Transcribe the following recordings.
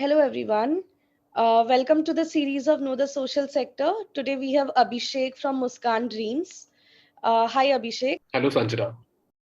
Hello, everyone. Welcome to the series of Know the Social Sector. Today we have Abhishek from Muskaan Dreams. Hi, Abhishek. Hello, Sanjana.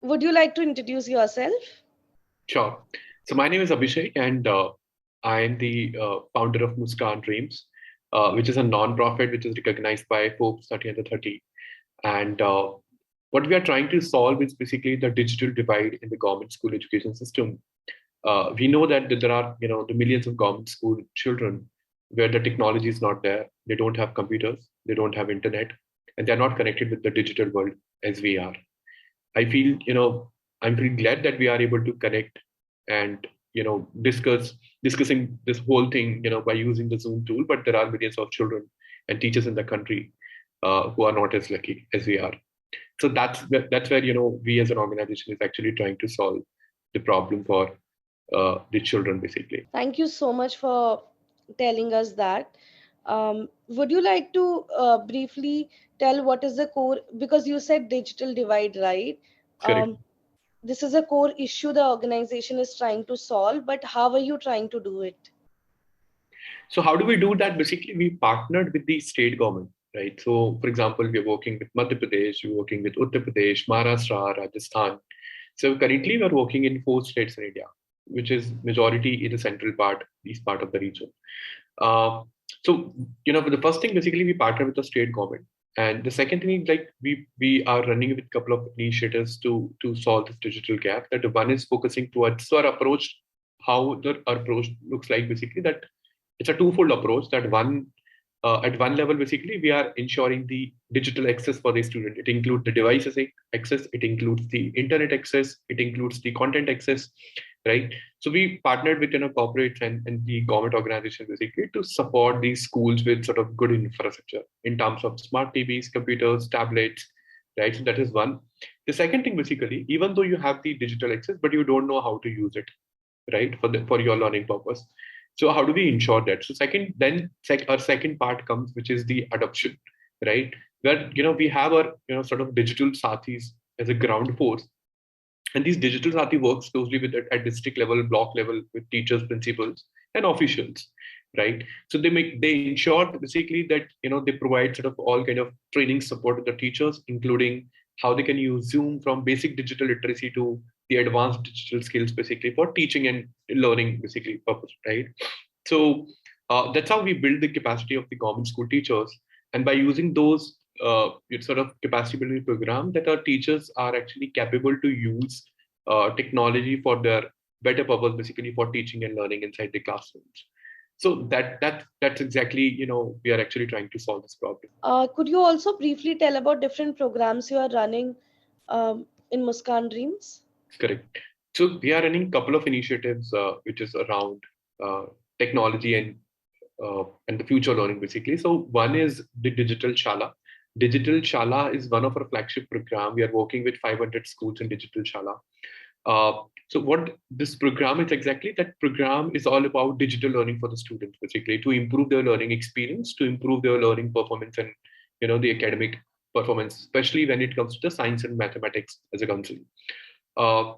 Would you like to introduce yourself? Sure. So my name is Abhishek, and I am the founder of Muskaan Dreams, which is a non-profit which is recognized by Forbes 30 under 30. And what we are trying to solve is basically the digital divide in the government school education system. We know that there are, the millions of government school children where the technology is not there. They don't have computers, they don't have internet, and they're not connected with the digital world as we are. I feel, I'm really glad that we are able to connect and, discussing this whole thing, by using the Zoom tool. But there are millions of children and teachers in the country who are not as lucky as we are. So that's where, we as an organization is actually trying to solve the problem for the children, basically. Thank you so much for telling us that. Would you like to briefly tell what is the core? Because you said digital divide, right? Correct. Um, this is a core issue the organization is trying to solve, but how are you trying to do it? So how do we do that? Basically, we partnered with the state government, right? So, for example, we're working with Madhya Pradesh, we're working with Uttar Pradesh, Maharashtra, Rajasthan. So currently, we're working in 4 states in India, which is majority in the central part, east part of the region. Uh, so, the first thing basically we partner with the state government, and the second thing is like we are running with a couple of initiatives to solve this digital gap. That one is focusing towards our approach, how our approach looks like basically that it's a twofold approach. That one at one level, basically, we are ensuring the digital access for the student. It includes the devices access, it includes the internet access, it includes the content access, right? So we partnered with corporates and the government organization basically to support these schools with sort of good infrastructure in terms of smart TVs, computers, tablets, right? So that is one. The second thing, basically, even though you have the digital access, but you don't know how to use it, right, for your learning purpose. So how do we ensure that? So second, then our second part comes, which is the adoption, right? Where we have our sort of digital sathis as a ground force, and these digital sathi works closely with at district level, block level, with teachers, principals, and officials, right? So they ensure basically that they provide sort of all kind of training support to the teachers, including how they can use Zoom from basic digital literacy to the advanced digital skills, basically for teaching and learning, basically purpose, right? So that's how we build the capacity of the government school teachers, and by using those sort of capacity building program, that our teachers are actually capable to use technology for their better purpose, basically for teaching and learning inside the classrooms. So that's exactly we are actually trying to solve this problem. Could you also briefly tell about different programs you are running in Muskaan Dreams? Correct. So we are running a couple of initiatives which is around technology and the future learning, basically. So one is the Digital Shala. Digital Shala is one of our flagship program. We are working with 500 schools in Digital Shala. So what this program is exactly, that program is all about digital learning for the students, basically, to improve their learning experience, to improve their learning performance and the academic performance, especially when it comes to the science and mathematics as a concern. Uh,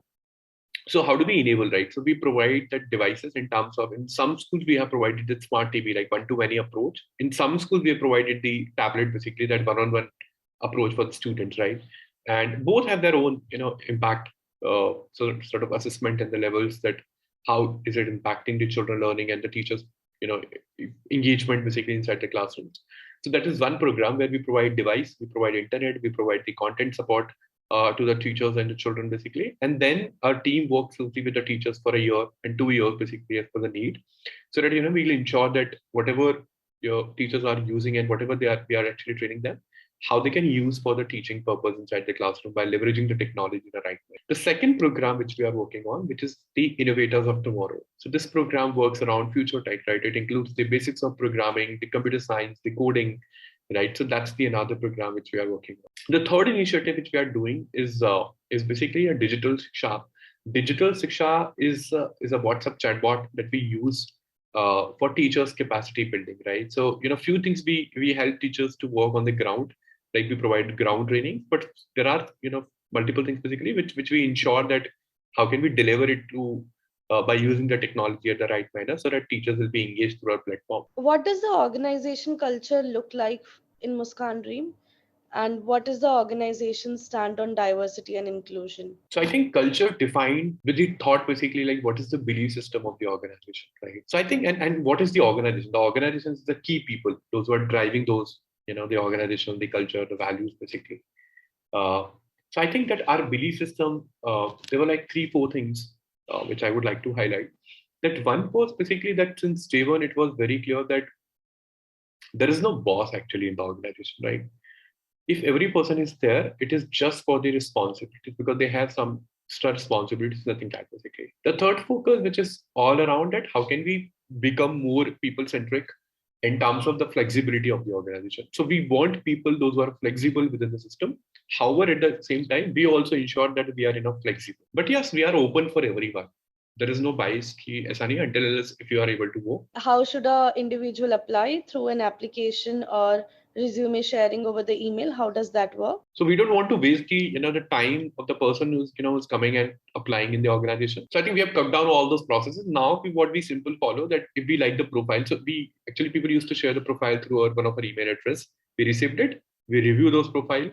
so how do we enable, right? So we provide the devices in terms of, in some schools we have provided the smart TV, like one-to-many approach. In some schools we have provided the tablet, basically that one-on-one approach for the students, right? And both have their own impact, sort of assessment and the levels, that how is it impacting the children learning and the teachers you know engagement, basically inside the classrooms. So that is one program where we provide device, we provide internet, we provide the content support to the teachers and the children, basically. And then our team works closely with the teachers for a year and 2 years, basically, as per the need, so that we'll ensure that whatever your teachers are using and whatever we are actually training them, how they can use for the teaching purpose inside the classroom by leveraging the technology in the right way. The second program which we are working on, which is the Innovators of Tomorrow. So this program works around future tech, right? It includes the basics of programming, the computer science, the coding, right? So that's the another program which we are working on. The third initiative which we are doing is basically a digital shiksha. Digital shiksha is a WhatsApp chatbot that we use for teachers capacity building, right? So few things we help teachers to work on the ground, like we provide ground training, but there are multiple things basically which we ensure that how can we deliver it to by using the technology at the right manner so that teachers will be engaged through our platform. What does the organization culture look like in Muskaan Dream? And what is the organization stand on diversity and inclusion? So I think culture defined with the thought basically like what is the belief system of the organization, right? So I think and what is the organization? The organization is the key people, those who are driving those, the organization, the culture, the values basically. Uh, so I think that our belief system, there were like three, four things which I would like to highlight. That one was basically that since day one, it was very clear that there is no boss actually in the organization, right? If every person is there, it is just for the responsibilities because they have some extra responsibilities, nothing like basically. The third focus, which is all around it, how can we become more people centric in terms of the flexibility of the organization? So we want people, those who are flexible within the system. However, at the same time, we also ensure that we are enough flexible. But yes, we are open for everyone. There is no bias ki aisa nahi, until unless if you are able to go. How should a individual apply through an application or resume sharing over the email? How does that work? So we don't want to waste the time of the person who's coming and applying in the organization. So I think we have cut down all those processes. Now what we simple follow that if we like the profile, so we actually people used to share the profile through one of our email address. We received it, we review those profile,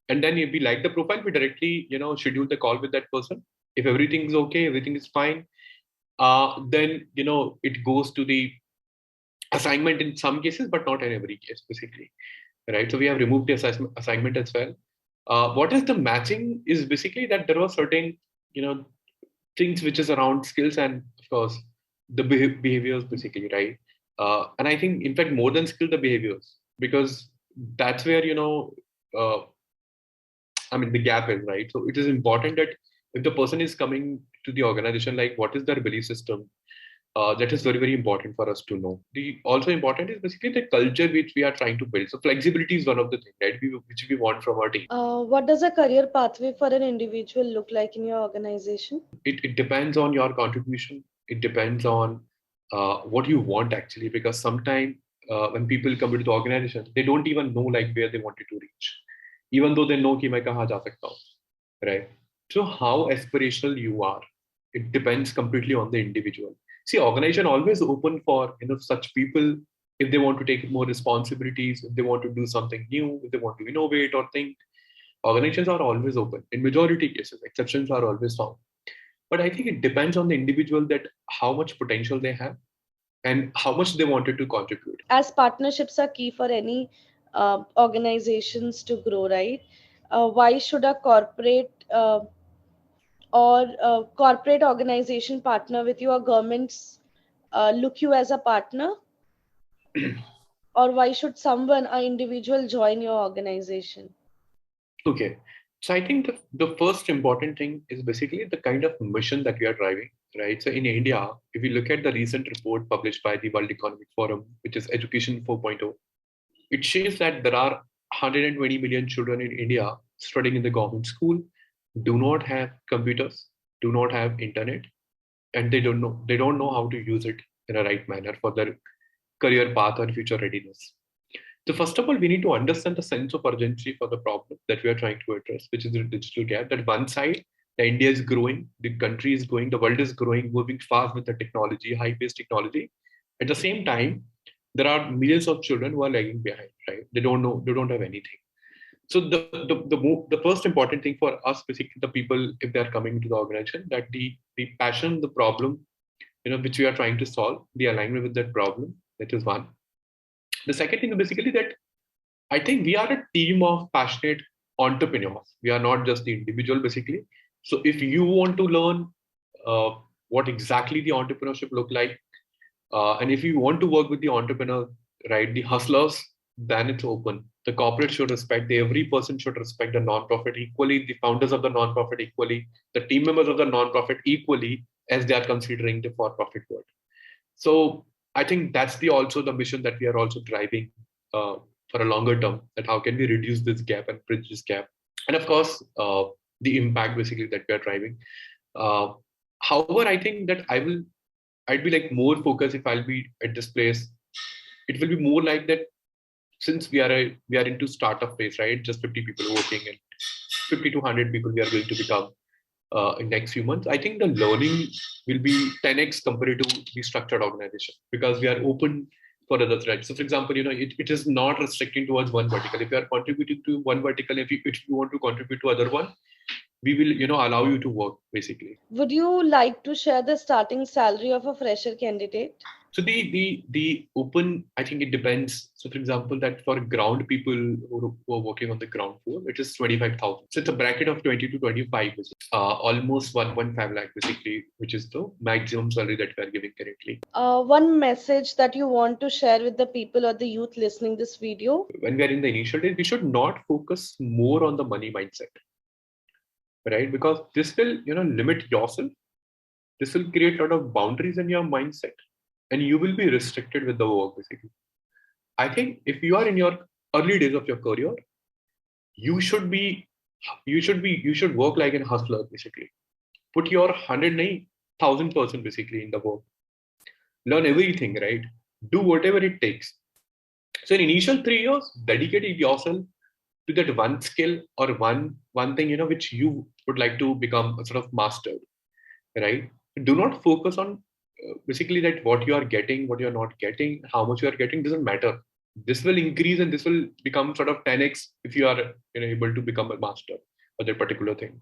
and then if we like the profile, we directly schedule the call with that person. If everything is okay, everything is fine, then it goes to the assignment in some cases, but not in every case, basically. Right. So we have removed the assignment as well. What is the matching is basically that there were certain, you know, things which is around skills and of course the behaviors basically, right? And I think in fact more than skill, the behaviors, because that's where, uh, I mean, the gap is, right. So it is important that if the person is coming to the organization, like what is their belief system, that is very, very important for us to know. The also important is basically the culture which we are trying to build. So flexibility is one of the things, right, which we want from our team. What does a career pathway for an individual look like in your organization? It depends on your contribution. It depends on what you want actually, because sometimes when people come into the organization, they don't even know like where they wanted to reach, even though they know कि मैं कहाँ जा सकता हूँ, right? So how aspirational you are, it depends completely on the individual. See, organization always open for such people if they want to take more responsibilities, if they want to do something new, if they want to innovate or think. Organizations are always open. In majority cases, exceptions are always found. But I think it depends on the individual that how much potential they have and how much they wanted to contribute. As partnerships are key for any organizations to grow, right? Why should a corporate organization partner with you, or governments look you as a partner? Or why should someone, an individual, join your organization? Okay. So I think the first important thing is basically the kind of mission that we are driving, right? So in India, if you look at the recent report published by the World Economic Forum, which is Education 4.0, it shows that there are 120 million children in India studying in the government school, do not have computers, do not have internet, and they don't know how to use it in a right manner for their career path or future readiness. So first of all, we need to understand the sense of urgency for the problem that we are trying to address, which is the digital gap. That one side, the India is growing, the country is growing, the world is growing, moving fast with the technology, high-paced technology. At the same time, there are millions of children who are lagging behind, right? They don't know, they don't have anything. So the first important thing for us, basically the people, if they are coming into the organization, that the passion, the problem, which we are trying to solve, the alignment with that problem, that is one. The second thing is basically that I think we are a team of passionate entrepreneurs. We are not just the individual, basically. So if you want to learn uh, what exactly the entrepreneurship look like, and if you want to work with the entrepreneur, right, the hustlers, then it's open. The corporate should respect, every person should respect the non-profit equally, the founders of the non-profit equally, the team members of the non-profit equally as they are considering the for-profit world. So I think that's the also the mission that we are also driving for a longer term. That how can we reduce this gap and bridge this gap, and of course the impact basically that we are driving. Uh, However, I think that I'd be like more focused if I'll be at this place. It will be more like that since we are into startup phase, right? Just 50 people working and 50 to 100 people we are going to become. in next few months, I think the learning will be 10x compared to the structured organization, because we are open for other threads. So, for example, it is not restricting towards one vertical. If you are contributing to one vertical, if you want to contribute to other one, we will allow you to work basically. Would you like to share the starting salary of a fresher candidate? So the open, I think it depends. So for example, that for ground people who are working on the ground floor, it is 25,000. So it's a bracket of 20 to 25, almost 1.5 lakh basically, which is the maximum salary that we are giving currently. One message that you want to share with the people or the youth listening this video? When we are in the initial days, we should not focus more on the money mindset, right? Because this will limit yourself. This will create a lot of boundaries in your mindset, and you will be restricted with the work basically. I think if you are in your early days of your career, you should you should work like a hustler basically. Put your 1,000% basically in the work. Learn everything, right? Do whatever it takes. So in initial 3 years, dedicate yourself to that one skill or one thing which you would like to become a sort of mastered, right? Do not focus on basically that what you are getting, what you are not getting, how much you are getting doesn't matter. This will increase and this will become sort of 10x if you are able to become a master of that particular thing.